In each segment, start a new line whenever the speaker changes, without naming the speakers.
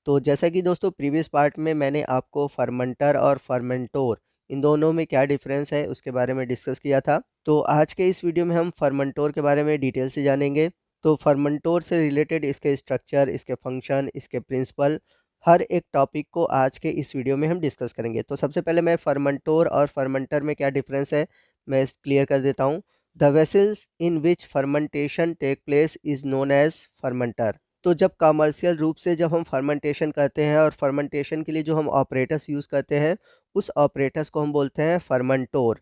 तो जैसा कि दोस्तों प्रीवियस पार्ट में मैंने आपको फर्मेंटर और फर्मेंटोर इन दोनों में क्या डिफरेंस है उसके बारे में डिस्कस किया था। तो आज के इस वीडियो में हम फर्मेंटोर के बारे में डिटेल से जानेंगे। तो फर्मेंटोर से रिलेटेड इसके स्ट्रक्चर, इसके फंक्शन, इसके प्रिंसिपल, हर एक टॉपिक को आज के इस वीडियो में हम डिस्कस करेंगे। तो सबसे पहले मैं फर्मेंटोर और फर्मेंटर में क्या डिफरेंस है मैं क्लियर कर देता हूँ। The vessels in which fermentation take place is known as fermenter. तो जब कमर्शियल रूप से जब हम फर्मेंटेशन करते हैं और फर्मेंटेशन के लिए जो हम ऑपरेटर्स यूज़ करते हैं उस ऑपरेटर्स को हम बोलते हैं fermentor.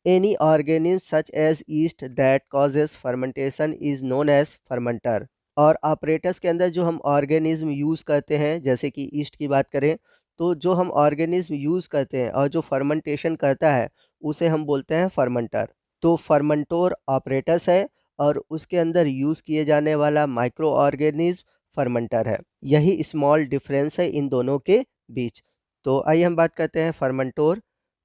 Any organism such as yeast that causes fermentation is known as fermenter. और ऑपरेटर्स के अंदर जो हम ऑर्गेनिज्म यूज़ करते हैं, जैसे कि ईस्ट की बात करें तो जो हम ऑर्गेनिज्म यूज़ करते हैं और जो फर्मेंटेशन करता है उसे हम बोलते हैं फर्मेंटर। तो फर्मेंटोर ऑपरेटर्स है और उसके अंदर यूज़ किए जाने वाला माइक्रो ऑर्गेनिज्म फर्मेंटर है। यही स्मॉल डिफरेंस है इन दोनों के बीच। तो आइए हम बात करते हैं फर्मेंटोर,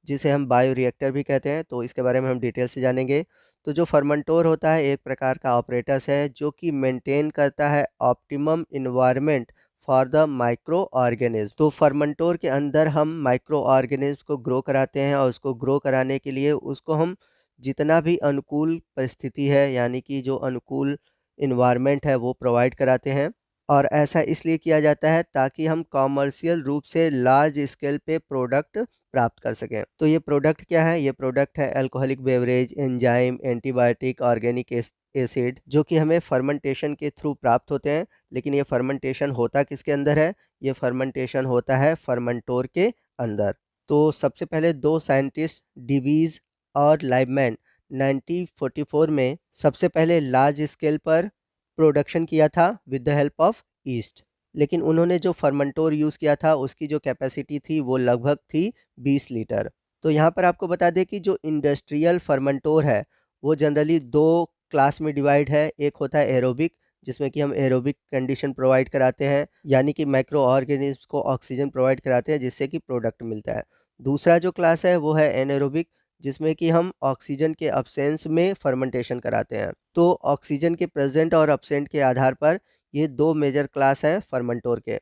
जिसे हम बायोरिएक्टर भी कहते हैं, तो इसके बारे में हम डिटेल से जानेंगे। तो जो फर्मेंटोर होता है एक प्रकार का ऑपरेटस है जो कि मेंटेन करता है optimum environment for the micro organism. तो फर्मेंटोर के अंदर हम माइक्रो ऑर्गेनिज्म को ग्रो कराते हैं और उसको ग्रो कराने के लिए उसको हम जितना भी अनुकूल परिस्थिति है, यानी कि जो अनुकूल इन्वायरमेंट है वो प्रोवाइड कराते हैं। और ऐसा इसलिए किया जाता है ताकि हम कॉमर्शियल रूप से लार्ज स्केल पे प्रोडक्ट प्राप्त कर सकें। तो ये प्रोडक्ट क्या है? ये प्रोडक्ट है alcoholic beverage, enzyme, antibiotic, organic acid, जो कि हमें फर्मेंटेशन के थ्रू प्राप्त होते हैं। लेकिन ये फर्मेंटेशन होता किसके अंदर है? ये फर्मेंटेशन होता है फर्मेंटोर के अंदर। तो सबसे पहले दो साइंटिस्ट डिवीज और लाइबमैन 1944 में सबसे पहले लार्ज स्केल पर प्रोडक्शन किया था with the help of east. लेकिन उन्होंने जो फर्मेंटोर यूज़ किया था उसकी जो कैपेसिटी थी वो लगभग थी 20 लीटर। तो यहाँ पर आपको बता दें कि जो इंडस्ट्रियल फर्मेंटोर है वो जनरली दो क्लास में डिवाइड है। एक होता है एरोबिक, जिसमें कि हम एरोबिक कंडीशन प्रोवाइड कराते हैं, यानी कि माइक्रो ऑर्गेनिज्म को ऑक्सीजन प्रोवाइड कराते हैं जिससे कि प्रोडक्ट मिलता है। दूसरा जो क्लास है वो है एनएरोबिक, जिसमें कि हम ऑक्सीजन के अब्सेंस में फर्मेंटेशन कराते हैं। तो ऑक्सीजन के प्रेजेंट और अब्सेंट के आधार पर ये दो मेजर क्लास हैं फर्मेंटोर के।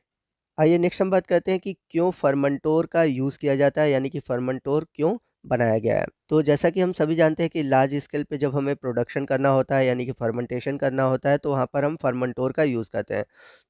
आइए नेक्स्ट हम बात करते हैं कि क्यों फर्मेंटोर का यूज़ किया जाता है, यानी कि फर्मेंटोर क्यों बनाया गया है। तो जैसा कि हम सभी जानते हैं कि लार्ज स्केल पे जब हमें प्रोडक्शन करना होता है, यानी कि फर्मेंटेशन करना होता है, तो वहाँ पर हम फर्मेंटोर का यूज़ करते हैं।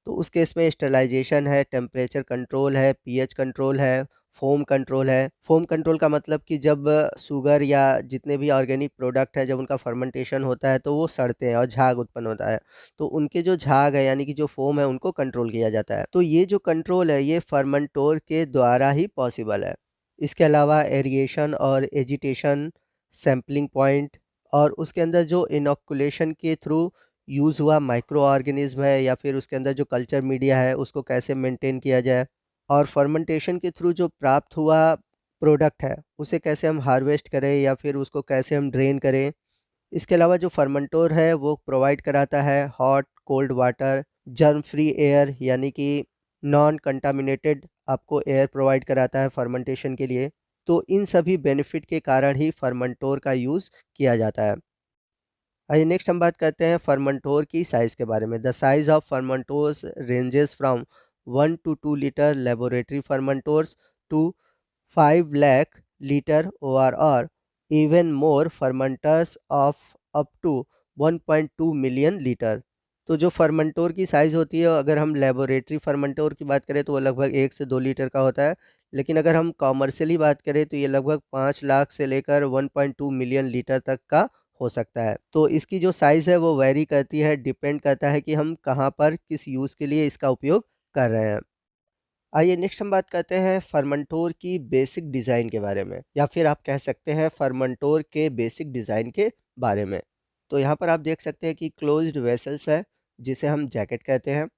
तो उस केस में स्टरलाइजेशन है, टेम्परेचर कंट्रोल है, पीएच कंट्रोल है, फोम कंट्रोल है। फोम कंट्रोल का मतलब कि जब शुगर या जितने भी ऑर्गेनिक प्रोडक्ट है जब उनका फर्मेंटेशन होता है तो वो सड़ते हैं और झाग उत्पन्न होता है। तो उनके जो झाग है, यानी कि जो फोम है, उनको कंट्रोल किया जाता है। तो ये जो कंट्रोल है ये फर्मेंटोर के द्वारा ही पॉसिबल है। इसके अलावा एरिएशन और एजिटेशन, सैम्पलिंग पॉइंट, और उसके अंदर जो इनोकुलेशन के थ्रू यूज़ हुआ माइक्रो ऑर्गेनिज्म है या फिर उसके अंदर जो कल्चर मीडिया है उसको कैसे मेंटेन किया जाए, और फर्मेंटेशन के थ्रू जो प्राप्त हुआ प्रोडक्ट है उसे कैसे हम हार्वेस्ट करें या फिर उसको कैसे हम ड्रेन करें। इसके अलावा जो फर्मेंटोर है वो प्रोवाइड कराता है hot cold water, germ free air, यानी कि नॉन कंटामिनेटेड आपको एयर प्रोवाइड कराता है फर्मेंटेशन के लिए। तो इन सभी बेनिफिट के कारण ही फर्मेंटोर का यूज़ किया जाता है। आइए नेक्स्ट हम बात करते हैं फर्मेंटोर की साइज़ के बारे में। The size of fermentors ranges from 1 to 2 litre laboratory fermentors to 5 lakh litre ORR, even more fermenters of up to 1.2 million litre. तो जो फर्मेंटोर की साइज़ होती है, अगर हम लेबोरेटरी फर्मेंटोर की बात करें तो वो लगभग 1 से 2 लीटर का होता है। लेकिन अगर हम कॉमर्शियली बात करें तो ये लगभग 5 लाख से लेकर 1.2 मिलियन लीटर तक का हो सकता है। तो इसकी जो साइज़ है वो वेरी करती है, डिपेंड करता है कि हम कहाँ पर किस यूज़ के लिए इसका उपयोग कर रहे हैं। आइए नेक्स्ट हम बात करते हैं फर्मेंटोर की बेसिक डिज़ाइन के बारे में, या फिर आप कह सकते हैं फर्मेंटोर के बेसिक डिज़ाइन के बारे में। तो यहाँ पर आप देख सकते हैं कि क्लोज्ड वेसल्स है जिसे हम जैकेट कहते हैं,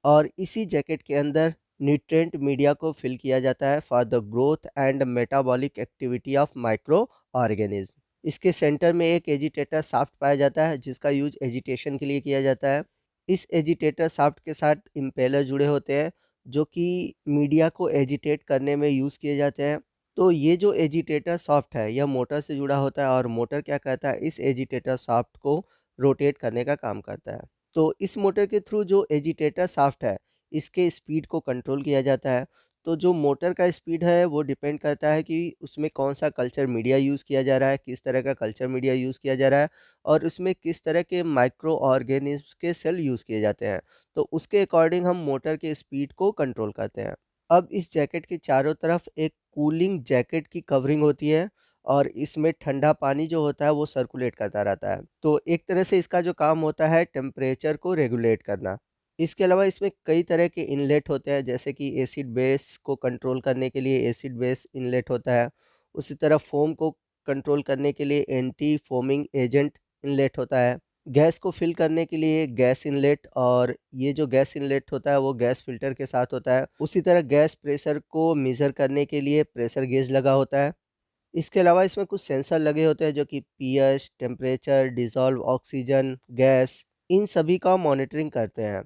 और इसी जैकेट के अंदर न्यूट्रिएंट मीडिया को फिल किया जाता है for the growth and metabolic activity of micro organism. इसके सेंटर में एक एजिटेटर शाफ्ट पाया जाता है जिसका यूज एजिटेशन के लिए किया जाता है। इस एजिटेटर शाफ्ट के साथ इम्पेलर जुड़े होते हैं जो कि मीडिया को एजिटेट करने में यूज़ किए जाते हैं। तो ये जो एजिटेटर शाफ्ट है यह मोटर से जुड़ा होता है, और मोटर क्या करता है, इस एजिटेटर शाफ्ट को रोटेट करने का काम करता है। तो इस मोटर के थ्रू जो एजिटेटर शाफ्ट है इसके स्पीड को कंट्रोल किया जाता है। तो जो मोटर का स्पीड है वो डिपेंड करता है कि उसमें कौन-सा कल्चर मीडिया यूज़ किया जा रहा है, किस तरह का कल्चर मीडिया यूज़ किया जा रहा है और उसमें किस तरह के माइक्रो ऑर्गेनिज़्म के सेल यूज़ किए जाते हैं। तो उसके अकॉर्डिंग हम मोटर के स्पीड को कंट्रोल करते हैं। अब इस जैकेट के चारों तरफ एक कूलिंग जैकेट की कवरिंग होती है और इसमें ठंडा पानी जो होता है वो सर्कुलेट करता रहता है। तो एक तरह से इसका जो काम होता है टेम्परेचर को रेगुलेट करना। इसके अलावा इसमें कई तरह के इनलेट होते हैं जैसे कि एसिड बेस को कंट्रोल करने के लिए एसिड बेस इनलेट होता है। उसी तरह फ़ोम को कंट्रोल करने के लिए एंटी फ़ोमिंग एजेंट इनलेट होता है। गैस को फ़िल करने के लिए गैस इनलेट और ये जो गैस इनलेट होता है वो गैस फ़िल्टर के साथ होता है। उसी तरह गैस प्रेशर को मेज़र करने के लिए प्रेशर गेज लगा होता है। इसके अलावा इसमें कुछ सेंसर लगे होते हैं जो कि pH, temperature, dissolve oxygen, gas in सभी का मॉनिटरिंग करते हैं।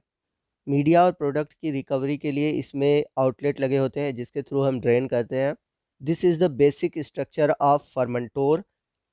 मीडिया और प्रोडक्ट की रिकवरी के लिए इसमें आउटलेट लगे होते हैं जिसके थ्रू हम ड्रेन करते हैं। This is the basic structure of fermentor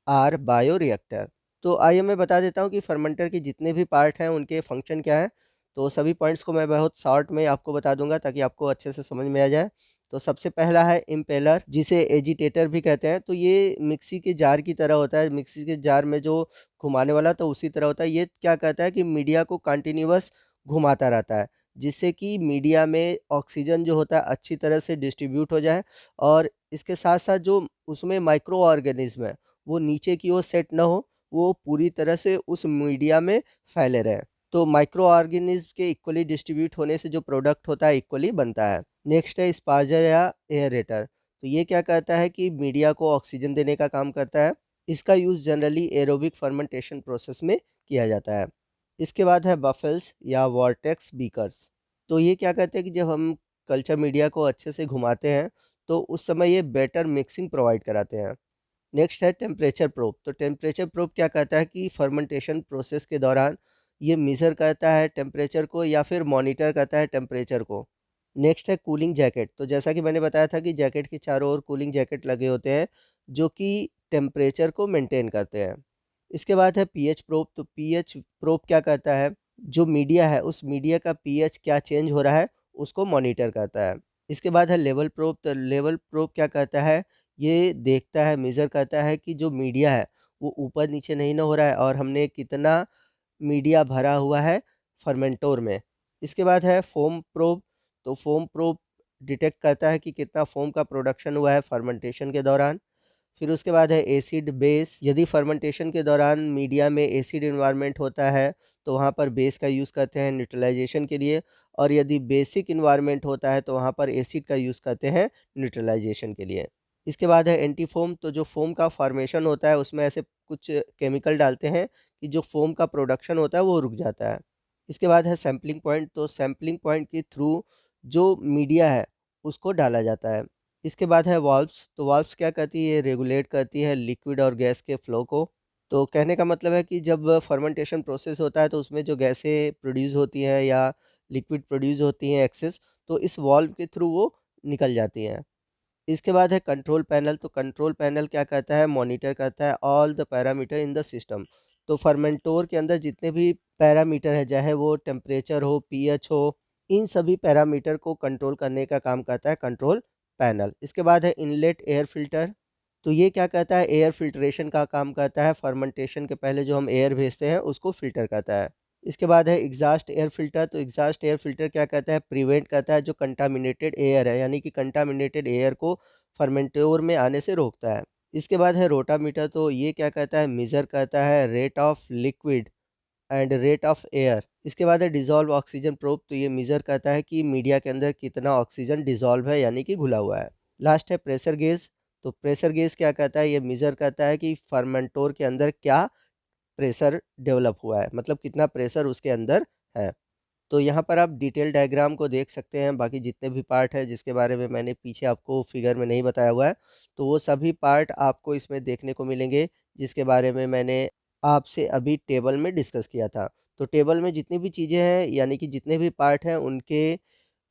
or bioreactor. तो आइए मैं बता देता हूँ कि फर्मेंटर के जितने भी पार्ट हैं उनके फंक्शन क्या हैं। तो सभी पॉइंट्स को मैं बहुत शॉर्ट में आपको बता दूंगा ताकि आपको अच्छे से समझ में आ जाए। तो सबसे पहला है इम्पेलर जिसे एजिटेटर भी कहते हैं। तो ये मिक्सी के जार की तरह होता है, मिक्सी के जार में जो घुमाने वाला तो उसी तरह होता है। ये क्या कहता है कि मीडिया को कंटिन्यूअस घुमाता रहता है जिससे कि मीडिया में ऑक्सीजन जो होता है अच्छी तरह से डिस्ट्रीब्यूट हो जाए और इसके साथ साथ जो उसमें माइक्रो ऑर्गेनिज्म है वो नीचे की ओर सेट ना हो, वो पूरी तरह से उस मीडिया में फैले रहें। तो माइक्रो ऑर्गेनिज़्म के इक्वली डिस्ट्रीब्यूट होने से जो प्रोडक्ट होता है इक्वली बनता है। नेक्स्ट है स्पार्जर या एयरेटर। तो ये क्या करता है कि मीडिया को ऑक्सीजन देने का काम करता है। इसका use generally aerobic fermentation process में किया जाता है। इसके बाद है बफल्स या वॉर्टेक्स बीकर्स। तो ये क्या कहते हैं कि जब हम कल्चर मीडिया को अच्छे से घुमाते हैं, तो उस समय ये बेटर मिक्सिंग प्रोवाइड कराते हैं। नेक्स्ट है टेम्परेचर प्रोब। तो टेम्परेचर प्रोब क्या कहता है कि फर्मेंटेशन प्रोसेस के दौरान ये मेज़र करता है टेम्परेचर को या फिर मॉनिटर करता है टेम्परेचर को। नेक्स्ट है कूलिंग जैकेट। तो जैसा कि मैंने बताया था कि जैकेट के चारों ओर कूलिंग जैकेट लगे होते हैं जो कि टेम्परेचर को मेंटेन करते हैं। इसके बाद है पीएच प्रोब। तो पीएच प्रोब क्या करता है, जो मीडिया है उस मीडिया का पीएच क्या चेंज हो रहा है उसको मॉनिटर करता है। इसके बाद है लेवल प्रोब। तो लेवल प्रोब क्या करता है, ये देखता है, मेज़र करता है कि जो मीडिया है वो ऊपर नीचे नहीं ना हो रहा है और हमने कितना मीडिया भरा हुआ है फर्मेंटोर में। इसके बाद है फ़ोम प्रोब। तो फ़ोम प्रोब डिटेक्ट करता है कि कितना फ़ोम का प्रोडक्शन हुआ है फर्मेंटेशन के दौरान। फिर उसके बाद है एसिड बेस। यदि फर्मेंटेशन के दौरान मीडिया में एसिड एनवायरनमेंट होता है तो वहाँ पर बेस का यूज़ करते हैं न्यूट्रलाइजेशन के लिए और यदि बेसिक एनवायरनमेंट होता है तो वहाँ पर एसिड का यूज़ करते हैं न्यूट्रलाइजेशन के लिए। इसके बाद है एंटी फ़ोम। तो जो फ़ोम का फॉर्मेशन होता है उसमें ऐसे कुछ केमिकल डालते हैं कि जो फ़ोम का प्रोडक्शन होता है वो रुक जाता है। इसके बाद है सैंपलिंग पॉइंट। तो सैंपलिंग पॉइंट के थ्रू जो मीडिया है उसको डाला जाता है। इसके बाद है वाल्व्स। तो वाल्व्स क्या करती है, रेगुलेट करती है लिक्विड और गैस के फ़्लो को। तो कहने का मतलब है कि जब फर्मेंटेशन प्रोसेस होता है तो उसमें जो गैसें प्रोड्यूस होती हैं या लिक्विड प्रोड्यूस होती हैं एक्सेस, तो इस वाल्व के थ्रू वो निकल जाती हैं। इसके बाद है कंट्रोल पैनल। तो कंट्रोल पैनल क्या करता है, मॉनिटर करता है all the parameter in the system. तो फर्मेंटोर के अंदर जितने भी पैरामीटर है, चाहे वो टेम्परेचर हो, पीएच हो, इन सभी पैरामीटर को कंट्रोल करने का काम करता है कंट्रोल पैनल। इसके बाद है इनलेट एयर फ़िल्टर। तो ये क्या कहता है, एयर फ़िल्ट्रेशन का काम करता है। फर्मेंटेशन के पहले जो हम एयर भेजते हैं उसको फ़िल्टर करता है। इसके बाद है एग्ज़ॉस्ट एयर फ़िल्टर। तो एग्ज़ॉस्ट एयर फ़िल्टर क्या करता है, प्रिवेंट करता है जो कंटामिनेटेड एयर है, यानी कि कंटामिनेटेड एयर को फर्मेंटोर में आने से रोकता है। इसके बाद है रोटामीटर। तो ये क्या करता है, मेज़र करता है rate of liquid and rate of air. इसके बाद है डिज़ोल्व ऑक्सीजन प्रोब। तो ये मेज़र करता है कि मीडिया के अंदर कितना ऑक्सीजन डिज़ोल्व है यानी कि घुला हुआ है। लास्ट है प्रेशर गेज। तो प्रेशर गेज क्या करता है, ये मेज़र करता है कि फर्मेंटोर के अंदर क्या प्रेशर डेवलप हुआ है, मतलब कितना प्रेशर उसके अंदर है। तो यहाँ पर आप डिटेल डायग्राम को देख सकते हैं, बाकी जितने भी पार्ट हैं जिसके बारे में मैंने पीछे आपको फिगर में नहीं बताया हुआ है, तो वो सभी पार्ट आपको इसमें देखने को मिलेंगे, जिसके बारे में मैंने आपसे अभी टेबल में डिस्कस किया था। तो टेबल में जितनी भी चीज़ें हैं, यानी कि जितने भी पार्ट हैं, उनके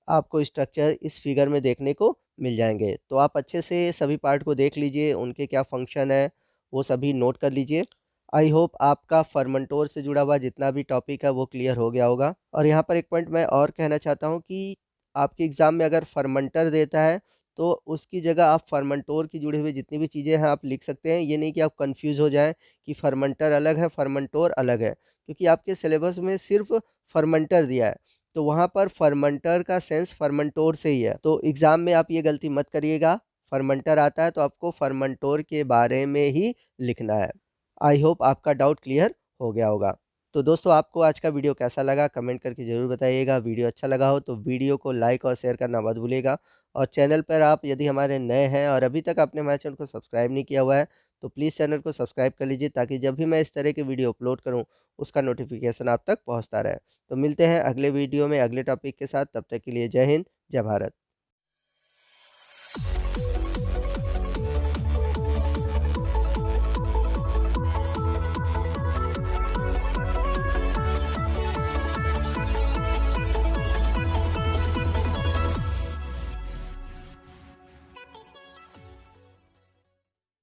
आपको स्ट्रक्चर इस फिगर में देखने को मिल जाएँगे। तो आप अच्छे से सभी पार्ट को देख लीजिए, उनके क्या फ़ंक्शन है, वो सभी नोट कर लीजिए। आई होप आपका फर्मेंटोर से जुड़ा हुआ जितना भी टॉपिक है वो क्लियर हो गया होगा। और यहाँ पर एक पॉइंट मैं और कहना चाहता हूँ कि आपके एग्ज़ाम में अगर फर्मेंटर देता है तो उसकी जगह आप फर्मेंटोर की जुड़ी हुई जितनी भी चीज़ें हैं आप लिख सकते हैं। ये नहीं कि आप कन्फ्यूज़ हो जाएँ कि फर्मेंटर अलग है, फर्मेंटोर अलग है। क्योंकि आपके सिलेबस में सिर्फ़ फर्मेंटर दिया है, तो वहाँ पर फर्मेंटर का सेंस फर्मेंटोर से ही है। तो एग्ज़ाम में आप ये गलती मत करिएगा, फर्मेंटर आता है तो आपको फर्मेंटोर के बारे में ही लिखना है। आई होप आपका डाउट क्लियर हो गया होगा। तो दोस्तों आपको आज का वीडियो कैसा लगा कमेंट करके ज़रूर बताइएगा। वीडियो अच्छा लगा हो तो वीडियो को लाइक और शेयर करना मत भूलिएगा। और चैनल पर आप यदि हमारे नए हैं और अभी तक आपने हमारे चैनल को सब्सक्राइब नहीं किया हुआ है तो प्लीज़ चैनल को सब्सक्राइब कर लीजिए ताकि जब भी मैं इस तरह के वीडियो अपलोड करूँ उसका नोटिफिकेशन आप तक पहुँचता रहे। तो मिलते हैं अगले वीडियो में अगले टॉपिक के साथ, तब तक के लिए जय हिंद, जय भारत।